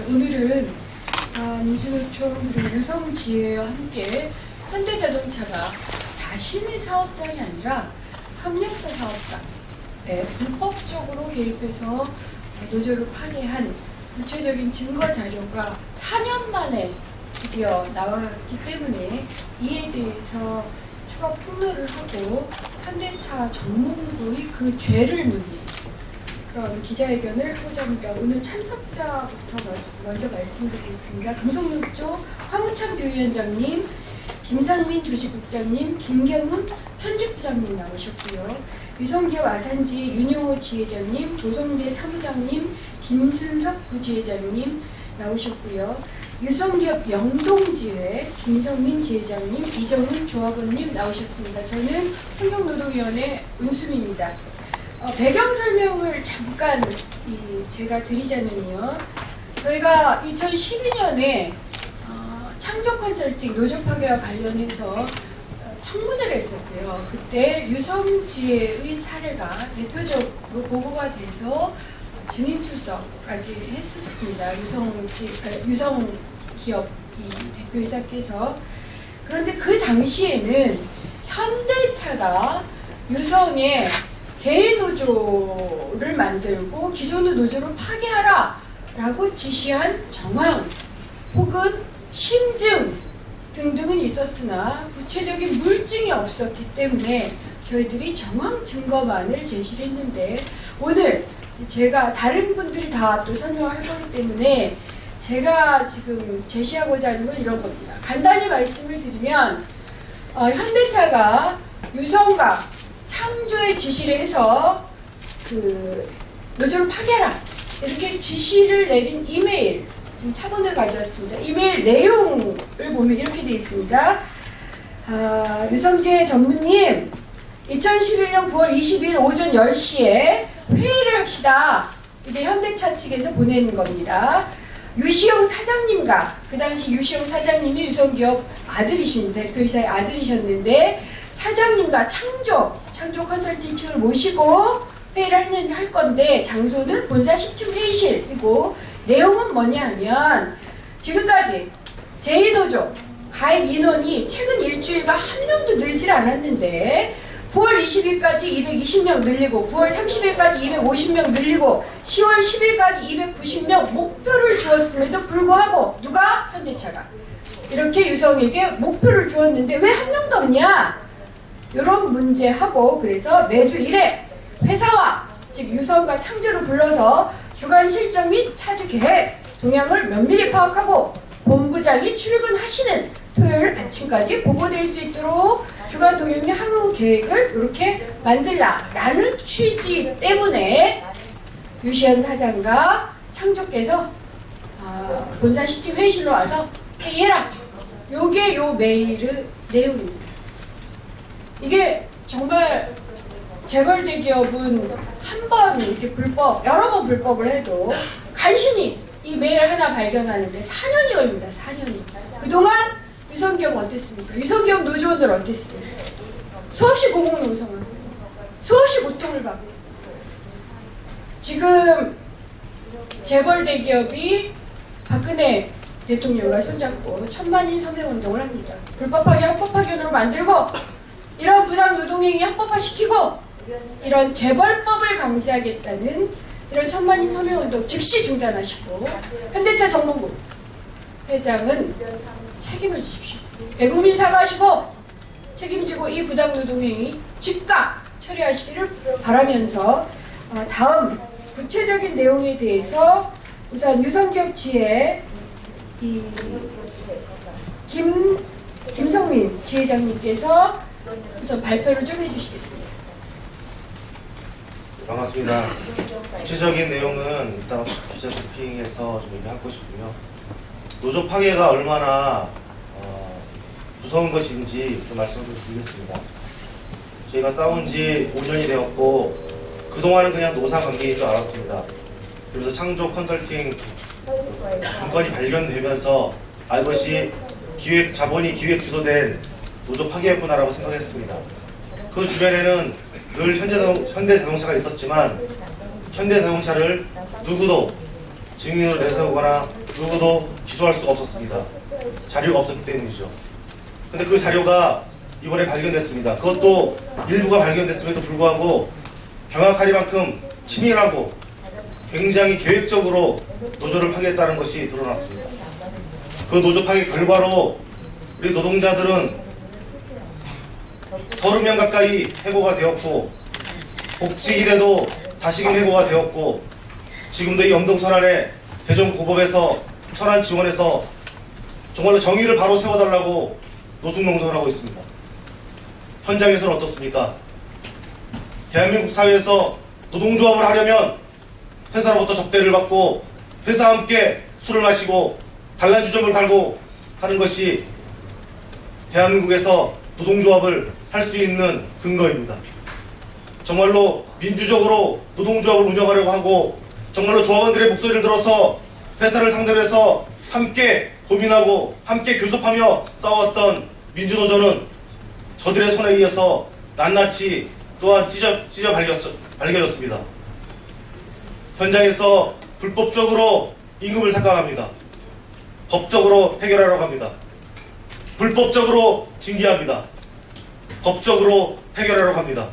오늘은 민주노총 그리고 유성지혜와 함께 현대자동차가 자신의 사업장이 아니라 협력사 사업장에 불법적으로 개입해서 노조를 파괴한 구체적인 증거 자료가 4년 만에 드디어 나왔기 때문에 이에 대해서 추가 폭로를 하고 현대차 전문부의 그 죄를 묻는 그런 기자회견을 하고자 합니다. 오늘 참석자부터 먼저 말씀드리겠습니다. 금속노조 황우찬 부위원장님, 김상민 조직국장님, 김경훈 편집부장님 나오셨고요. 유성기업 아산지 윤용호 지회장님, 도성대 사무장님, 김순석 부지회장님 나오셨고요. 유성기업 영동지회 김성민 지회장님, 이정훈 조합원님 나오셨습니다. 저는 환경노동위원회 은수미입니다. 배경 설명을 잠깐 제가 드리자면요. 저희가 2012년에 창조 컨설팅 노조 파괴와 관련해서 청문회를 했었고요. 그때 유성지혜의 사례가 대표적으로 보고가 돼서 증인 출석까지 했었습니다. 유성기업 대표이사께서. 그런데 그 당시에는 현대차가 유성에 제2노조를 만들고 기존의 노조를 파괴하라 라고 지시한 정황 혹은 심증 등등은 있었으나 구체적인 물증이 없었기 때문에 저희들이 정황 증거만을 제시를 했는데, 오늘 제가 다른 분들이 다 또 설명을 할 거기 때문에 제가 지금 제시하고자 하는 건 이런 겁니다. 간단히 말씀을 드리면 현대차가 유성과 창조의 지시를 해서 그 노조를 파괴하라 이렇게 지시를 내린 이메일, 지금 차본을 가져왔습니다. 이메일 내용을 보면 이렇게 되어 있습니다. 유성지혜 전무님, 2011년 9월 20일 오전 10시에 회의를 합시다. 이게 현대차 측에서 보내는 겁니다. 유시영 사장님과, 그 당시 유시영 사장님이 유성기업 아들이십니다. 대표이사의 아들이셨는데, 사장님과 창조 컨설팅 측을 모시고 회의를 할 건데, 장소는 본사 10층 회의실이고, 내용은 뭐냐 하면, 지금까지 제2노조 가입 인원이 최근 일주일간 한 명도 늘질 않았는데 9월 20일까지 220명 늘리고 9월 30일까지 250명 늘리고 10월 10일까지 290명 목표를 주었음에도 불구하고 누가? 현대차가 이렇게 유성에게 목표를 주었는데 왜 한 명도 없냐? 이런 문제하고, 그래서 매주 1회 회사와 즉 유성과 창조를 불러서 주간 실적 및 차주 계획 동향을 면밀히 파악하고 본부장이 출근하시는 토요일 아침까지 보고될 수 있도록 주간 동향 및 항로 계획을 이렇게 만들라라는 취지 때문에 유시현 사장과 창조께서 본사 10층 회의실로 와서 회의해라. 요게 요 메일의 내용입니다. 이게 정말 재벌 대기업은 한 번 이렇게 불법, 여러 번 불법을 해도 간신히 이 메일 하나 발견하는데 4년이 걸립니다. 4년이. 그동안 유성기업 어땠습니까? 유성기업 노조원들 어땠습니까? 수없이 고공농성을, 수없이 고통을 받고, 지금 재벌 대기업이 박근혜 대통령과 손잡고 천만인 서명운동을 합니다. 불법하게 합법화견으로 만들고, 이런 부당 노동행위 합법화시키고, 이런 재벌법을 강제하겠다는 이런 천만인 서명운동 즉시 중단하시고, 현대차 정몽구 회장은 책임을 지십시오. 대국민 사과하시고 책임지고 이 부당 노동행위 즉각 처리하시기를 바라면서, 다음 구체적인 내용에 대해서 우선 유성기업 지회 김성민 지회장님께서 우선 발표를 좀 해주시겠습니다. 반갑습니다. 구체적인 내용은 이따 기자 브리핑에서 좀 얘기할 것이고요. 노조 파괴가 얼마나 무서운 것인지 좀 말씀을 드리겠습니다. 저희가 싸운 지 5년이 되었고 그동안은 그냥 노사 관계인 줄 알았습니다. 그래서 창조 컨설팅 문건이 발견되면서 이것이 자본이 기획 주도된 노조 파괴였구나라고 생각했습니다. 그 주변에는 늘 현대자동차가 있었지만 현대자동차를 누구도 증인으로 내세우거나 누구도 기소할 수가 없었습니다. 자료가 없었기 때문이죠. 근데 그 자료가 이번에 발견됐습니다. 그것도 일부가 발견됐음에도 불구하고 경악하리만큼 치밀하고 굉장히 계획적으로 노조를 파괴했다는 것이 드러났습니다. 그 노조 파괴 결과로 우리 노동자들은 서른 명 가까이 해고가 되었고, 복지기대도 다시금 해고가 되었고, 지금도 이 염동설안에 대전고법에서 천안지원에서 정말로 정의를 바로 세워달라고 노숙농성을 하고 있습니다. 현장에서는 어떻습니까? 대한민국 사회에서 노동조합을 하려면 회사로부터 접대를 받고 회사와 함께 술을 마시고 단란주점을 갈고 하는 것이 대한민국에서 노동조합을 할 수 있는 근거입니다. 정말로 민주적으로 노동조합을 운영하려고 하고 정말로 조합원들의 목소리를 들어서 회사를 상대로 해서 함께 고민하고 함께 교섭하며 싸웠던 민주노조는 저들의 손에 의해서 낱낱이 또한 찢어 발겨졌습니다. 현장에서 불법적으로 임금을 삭감합니다. 법적으로 해결하려고 합니다. 불법적으로 징계합니다. 법적으로 해결하려고 합니다.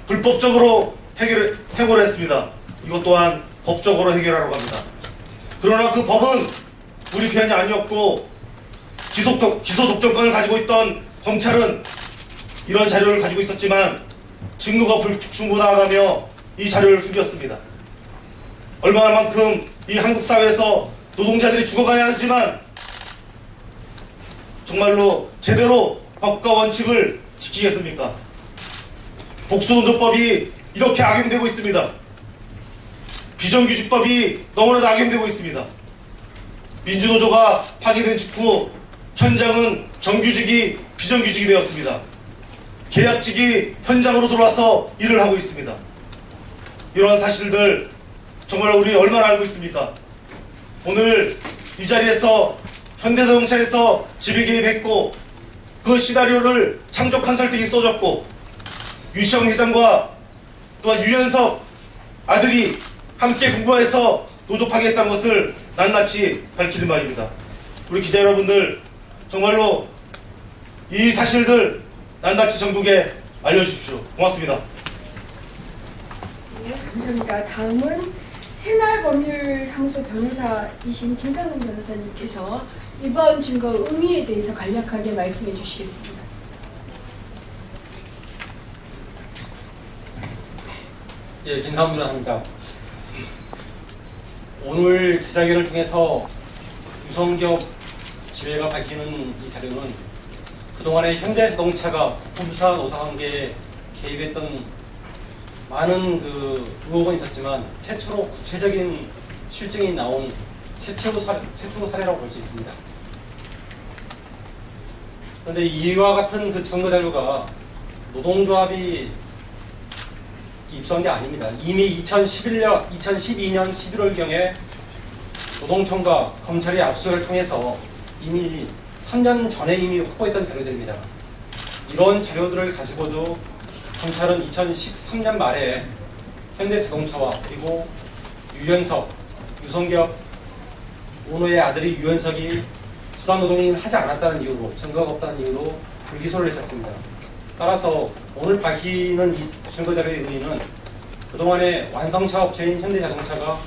불법적으로 해고를 했습니다. 이것 또한 법적으로 해결하려고 합니다. 그러나 그 법은 우리 편이 아니었고 기소 독점권을 가지고 있던 검찰은 이런 자료를 가지고 있었지만 증거가 불충분하다며 이 자료를 숨겼습니다. 얼마만큼 이 한국 사회에서 노동자들이 죽어가야 하지만 정말로 제대로 법과 원칙을 지키겠습니까? 복수노조법이 이렇게 악용되고 있습니다. 비정규직법이 너무나도 악용되고 있습니다. 민주노조가 파기된 직후 현장은 정규직이 비정규직이 되었습니다. 계약직이 현장으로 들어와서 일을 하고 있습니다. 이러한 사실들 정말 우리 얼마나 알고 있습니까? 오늘 이 자리에서 현대자동차에서 지배 개입했고 그 시나리오를 창조 컨설팅이 써줬고 유시영 회장과 또한 유연석 아들이 함께 공부해서 노조 파괴했다는 것을 낱낱이 밝히는 바입니다. 우리 기자 여러분들 정말로 이 사실들 낱낱이 전국에 알려주십시오. 고맙습니다. 네, 감사합니다. 다음은 새날법률사무소 변호사이신 김상훈 변호사님께서 이번 증거 의미에 대해서 간략하게 말씀해 주시겠습니다. 예, 김상훈 변호사입니다. 오늘 기자회견을 통해서 유성기업 지회가 밝히는 이 자료는 그동안에 현대자동차가 부품사 노사관계에 개입했던 많은 의혹은 있었지만 최초로 구체적인 실증이 나온 최초 사례라고 볼 수 있습니다. 그런데 이와 같은 증거 자료가 노동조합이 입수한 게 아닙니다. 이미 2012년 11월경에 노동청과 검찰의 압수수색을 통해서 이미 3년 전에 이미 확보했던 자료들입니다. 이런 자료들을 가지고도 검찰은 2013년 말에 현대자동차와 그리고 유연석, 유성기업 오너의 아들이 유연석이 수단노동을 하지 않았다는 이유로, 증거가 없다는 이유로 불기소를 했었습니다. 따라서 오늘 밝히는 이 증거자료의 의미는 그동안에 완성차 업체인 현대자동차가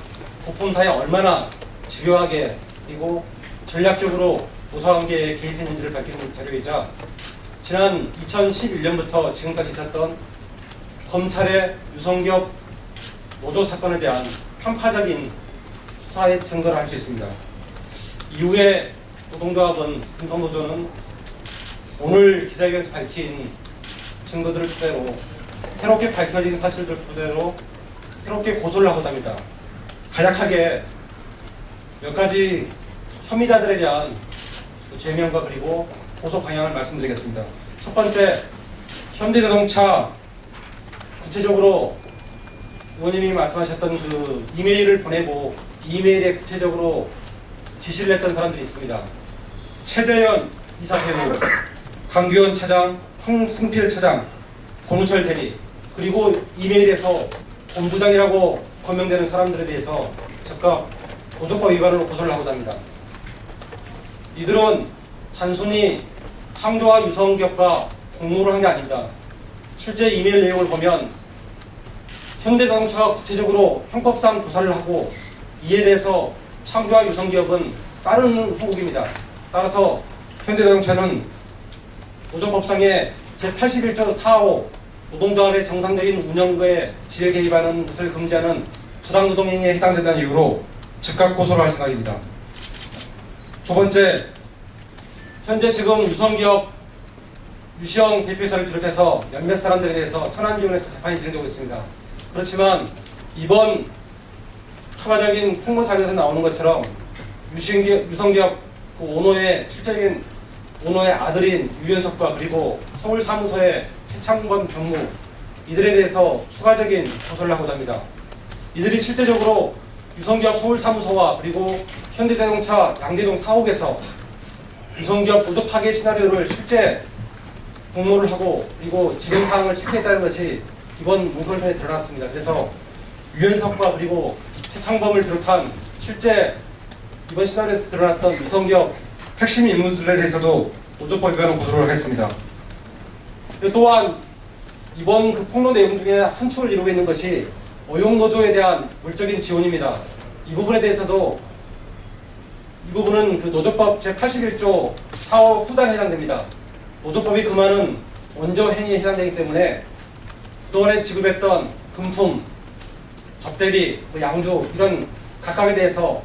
부품사에 얼마나 집요하게 그리고 전략적으로 노사관계에 개입했는지를 밝히는 자료이자 지난 2011년부터 지금까지 있었던 검찰의 유성기업 노조 사건에 대한 편파적인 수사의 증거를 할 수 있습니다. 이후에 노동조합은 금성노조는 오늘 기자회견에서 밝힌 증거들을 토대로 새롭게 밝혀진 사실들 토대로 새롭게 고소를 하고 합니다. 간략하게 몇 가지 혐의자들에 대한 죄명과 그리고 고소 방향을 말씀드리겠습니다. 첫 번째, 현대자동차 구체적으로 의원님이 말씀하셨던 그 이메일을 보내고 이메일에 구체적으로 지시를 했던 사람들이 있습니다. 최재현 이사회무, 강규현 차장, 황승필 차장, 권우철 대리, 그리고 이메일에서 본부장이라고 거명되는 사람들에 대해서 즉각 노조법 위반으로 고소를 하고자 합니다. 이들은 단순히 창조와 유성기업과 공모를 한 게 아닙니다. 실제 이메일 내용을 보면 현대자동차가 구체적으로 형법상 조사를 하고 이에 대해서 창조와 유성기업은 따르는 후국입니다. 따라서 현대자동차는 노조법상의 제81조 4호 노동조합의 정상적인 운영에 질에 개입하는 것을 금지하는 부당노동행위에 해당된다는 이유로 즉각 고소를 할 생각입니다. 두 번째, 현재 지금 유성기업 유시영 대표이사를 비롯해서 몇몇 사람들에 대해서 천안지원에서 재판이 진행되고 있습니다. 그렇지만 이번 추가적인 홍보 자료에서 나오는 것처럼 유성기업 그 오너의 실질적인 오너의 아들인 유연석과 그리고 서울 사무소의 최창범 전무 이들에 대해서 추가적인 고소를 하고자 합니다. 이들이 실제적으로 유성기업 서울 사무소와 그리고 현대자동차 양재동 사옥에서 유성기업 노조 파괴 시나리오를 실제 공모를 하고 그리고 진행 사항을 체크했다는 것이 이번 문건편에 드러났습니다. 그래서 유연석과 그리고 최창범을 비롯한 실제 이번 시나리오에서 드러났던 유성기업 핵심 인물들에 대해서도 노조법 위반으로 고소를 하겠습니다. 또한 이번 그 폭로 내용 중에 한 축을 이루고 있는 것이 어용노조에 대한 물적인 지원입니다. 이 부분에 대해서도 이 부분은 그 노조법 제81조 4호 후단에 해당됩니다. 노조법이 금하는 원조 행위에 해당되기 때문에 그동안에 지급했던 금품, 접대비, 양주 이런 각각에 대해서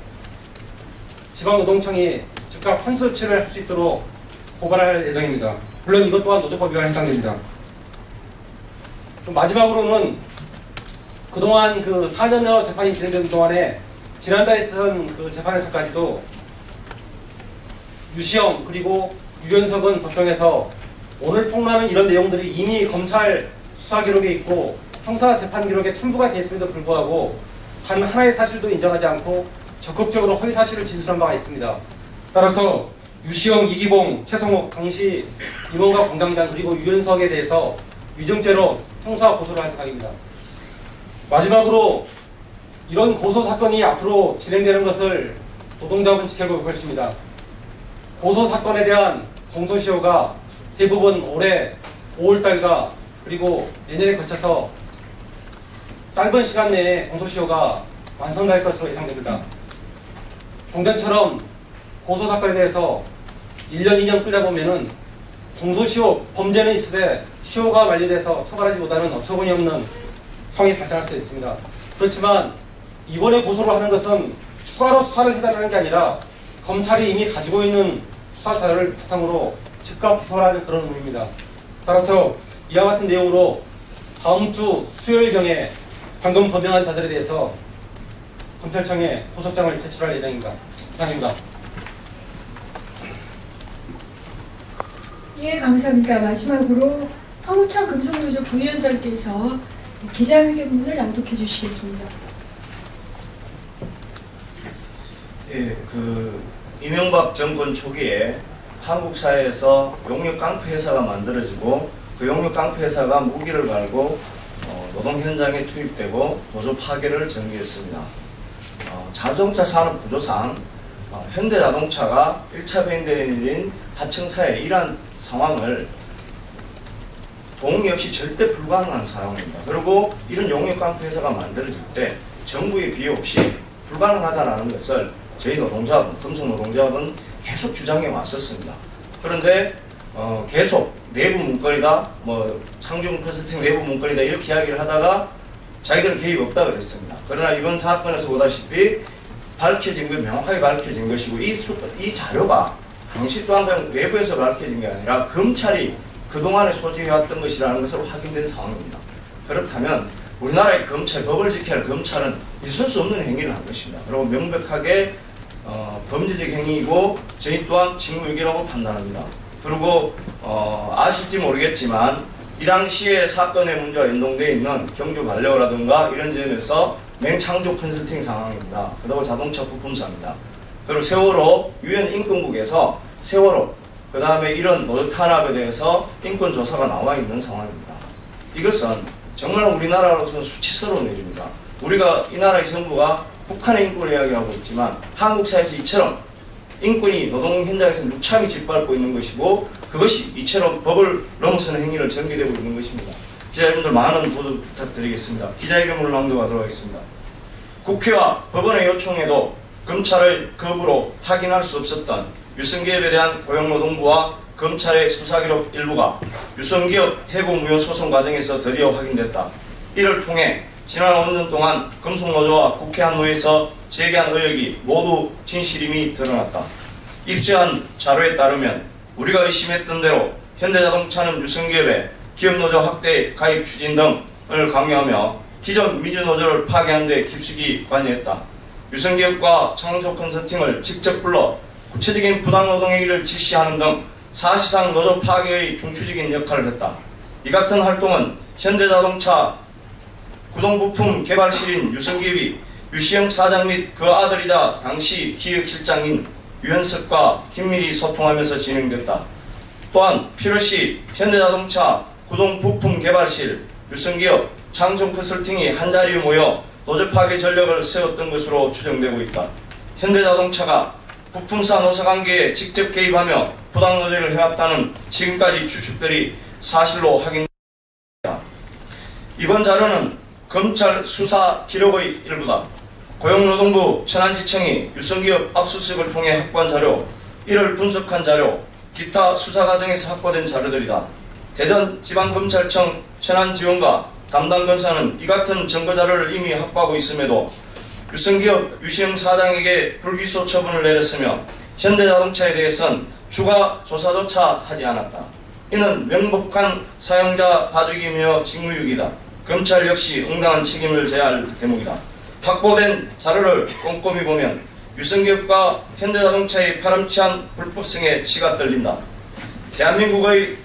지방노동청이 즉각 환수 조치를 할 수 있도록 고발할 예정입니다. 물론 이것 또한 노조법 위반에 해당됩니다. 마지막으로는 그동안 그 4년여 재판이 진행된 동안에 지난달에 있었던 그 재판에서까지도 유시영 그리고 유연석은 법정에서 오늘 폭로하는 이런 내용들이 이미 검찰 수사 기록에 있고 형사 재판 기록에 첨부가 되어 있음에도 불구하고 단 하나의 사실도 인정하지 않고 적극적으로 허위 사실을 진술한 바가 있습니다. 따라서 유시영, 이기봉, 최성욱 당시 임원과 공장장 그리고 유연석에 대해서 위증죄로 형사 고소를 할 생각입니다. 마지막으로 이런 고소 사건이 앞으로 진행되는 것을 노동조합은 지켜볼 것입니다. 고소 사건에 대한 공소시효가 대부분 올해 5월달과 그리고 내년에 거쳐서 짧은 시간 내에 공소시효가 완성될 것으로 예상됩니다. 종전처럼 고소 사건에 대해서 1년, 2년 끌다 보면은 공소시효 범죄는 있으되 시효가 만료돼서 처벌하지 못하는 어처구니 없는 상황이 발생할 수 있습니다. 그렇지만 이번에 고소를 하는 것은 추가로 수사를 해달라는 게 아니라 검찰이 이미 가지고 있는 수사 자료를 바탕으로 즉각 기소를 하는 그런 의미입니다. 따라서 이와 같은 내용으로 다음 주 수요일경에 방금 범행한 자들에 대해서 검찰청에 고소장을 제출할 예정입니다. 이상입니다. 예, 감사합니다. 마지막으로 황우찬 금속노조 부위원장께서 기자회견문을 낭독해 주시겠습니다. 예, 이명박 정권 초기에 한국 사회에서 용역 깡패 회사가 만들어지고 그 용역 깡패 회사가 무기를 갈고 노동 현장에 투입되고 노조 파괴를 전개했습니다. 자동차 산업 구조상 현대자동차가 1차 배인대인 하청사의 이러한 상황을 동의 없이 절대 불가능한 상황입니다. 그리고 이런 용역 깡패 회사가 만들어질 때 정부의 비해 없이 불가능하다는 것을 저희 노동조합은, 금속노동조합은 계속 주장해 왔었습니다. 그런데 계속 내부 문건이다, 창조금 컨설팅 내부 문건이다 이렇게 이야기를 하다가 자기들은 개입 없다 그랬습니다. 그러나 이번 사건에서 보다시피 밝혀진 건 명확하게 밝혀진 것이고 이 자료가 당시 또한 외부에서 밝혀진 게 아니라 검찰이 그동안에 소지해왔던 것이라는 것으로 확인된 상황입니다. 그렇다면 우리나라의 검찰, 법을 지켜야 할 검찰은 있을 수 없는 행위를 한 것입니다. 그리고 명백하게 범죄적 행위이고 저희 또한 직무유기라고 판단합니다. 그리고 아실지 모르겠지만 이 당시에 사건의 문제와 연동되어 있는 경주 반려라든가 이런 점에서 맹창조 컨설팅 상황입니다. 그리고 자동차 부품사입니다. 그리고 세월호 유엔 인권국에서 세월호 그 다음에 이런 노조 탄압에 대해서 인권조사가 나와 있는 상황입니다. 이것은 정말 우리나라로서는 수치스러운 일입니다. 우리가 이 나라의 정부가 북한의 인권을 이야기하고 있지만 한국 사회에서 이처럼 인권이 노동 현장에서 무참히 짓밟고 있는 것이고 그것이 이처럼 법을 넘어서는 행위를 전개되고 있는 것입니다. 기자 여러분들 많은 보도 부탁드리겠습니다. 기자회견문을 낭독하도록 하겠습니다. 국회와 법원의 요청에도 검찰의 거부로 확인할 수 없었던 유성기업에 대한 고용노동부와 검찰의 수사기록 일부가 유성기업 해고무효소송 과정에서 드디어 확인됐다. 이를 통해 지난 5년 동안 금속노조와 국회 한노에서 제기한 의혹이 모두 진실임이 드러났다. 입수한 자료에 따르면 우리가 의심했던 대로 현대자동차는 유성기업에 기업노조 확대 가입 추진 등을 강요하며 기존 민주노조를 파괴하는 데 깊숙이 관여했다. 유성기업과 창조 컨설팅을 직접 불러 구체적인 부당노동행위를 지시하는 등 사실상 노조 파괴의 중추적인 역할을 했다. 이 같은 활동은 현대자동차 구동부품 개발실인 유성기업이 유시영 사장 및 그 아들이자 당시 기획실장인 유현석과 긴밀히 소통하면서 진행됐다. 또한 필요시 현대자동차 구동부품 개발실, 유성기업, 창조 컨설팅이 한자리에 모여 노조 파괴 전력을 세웠던 것으로 추정되고 있다. 현대자동차가 부품사 노사관계에 직접 개입하며 부당노동을 해왔다는 지금까지 추측들이 사실로 확인됐다. 이번 자료는 검찰 수사 기록의 일부다. 고용노동부 천안지청이 유성기업 압수수색을 통해 확보한 자료, 이를 분석한 자료, 기타 수사 과정에서 확보된 자료들이다. 대전지방검찰청 천안지원과 담당 검사는 이 같은 증거자료를 이미 확보하고 있음에도 유성기업 유시영 사장에게 불기소 처분을 내렸으며 현대자동차에 대해서는 추가 조사조차 하지 않았다. 이는 명백한 사용자 봐주기며 직무유기다. 검찰 역시 응당한 책임을 져야 할 대목이다. 확보된 자료를 꼼꼼히 보면 유성기업과 현대자동차의 파렴치한 불법성에 치가 떨린다. 대한민국의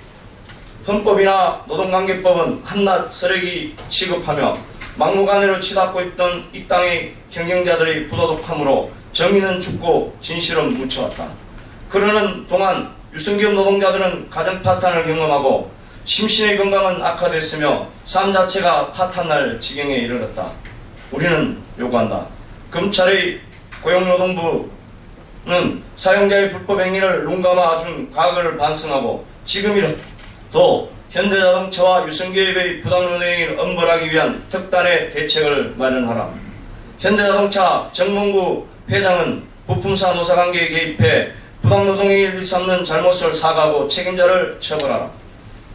헌법이나 노동관계법은 한낱 쓰레기 취급하며 막무가내로 치닫고 있던 이 땅의 경영자들의 부도덕함으로 정의는 죽고 진실은 묻혀왔다. 그러는 동안 유성기업 노동자들은 가정 파탄을 경험하고 심신의 건강은 악화됐으며 삶 자체가 파탄날 지경에 이르렀다. 우리는 요구한다. 검찰의 고용노동부는 사용자의 불법 행위를 눈감아 준 과거를 반성하고 지금이라도 현대자동차와 유성기업의 부당노동 행위를 엄벌하기 위한 특단의 대책을 마련하라. 현대자동차 정몽구 회장은 부품사 노사관계에 개입해 부당노동행위를 일삼는 잘못을 사과하고 책임자를 처벌하라.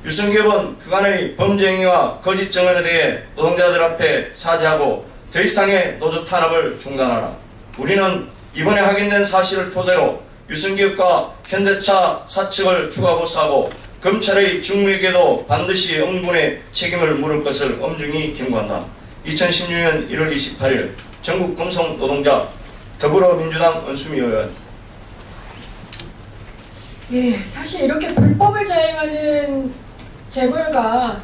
유성기업은 그간의 범죄행위와 거짓 증언에 대해 노동자들 앞에 사죄하고 더 이상의 노조 탄압을 중단하라. 우리는 이번에 확인된 사실을 토대로 유성기업과 현대차 사측을 추가 고소하고 검찰의 중무에게도 반드시 응분의 책임을 물을 것을 엄중히 경고한다. 2016년 1월 28일 전국 금속노동자 더불어민주당 은수미 의원. 예, 사실 이렇게 불법을 자행하는 재벌가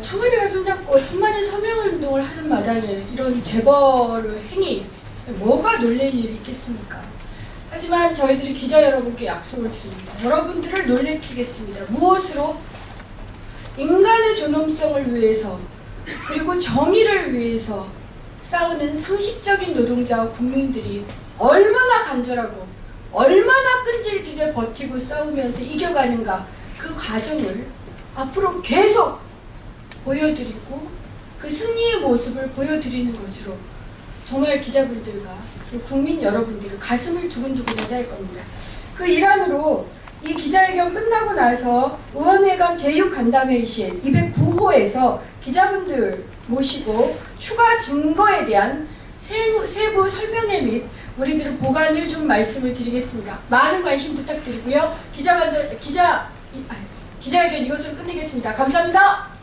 청와대가 손잡고 천만인 서명운동을 하는 마당에 이런 재벌의 행위 뭐가 놀랄 일이 있겠습니까? 하지만 저희들이 기자 여러분께 약속을 드립니다. 여러분들을 놀래키겠습니다. 무엇으로? 인간의 존엄성을 위해서 그리고 정의를 위해서 싸우는 상식적인 노동자와 국민들이 얼마나 간절하고 얼마나 끈질기게 버티고 싸우면서 이겨가는가, 그 과정을 앞으로 계속 보여드리고 그 승리의 모습을 보여드리는 것으로 정말 기자분들과 국민 여러분들의 가슴을 두근두근하게 할 겁니다. 그 일환으로 이 기자회견 끝나고 나서 의원회관 제6간담회의실 209호에서 기자분들 모시고 추가 증거에 대한 세부 설명회 및 우리들의 보관을 좀 말씀을 드리겠습니다. 많은 관심 부탁드리고요. 기자회견 이것으로 끝내겠습니다. 감사합니다.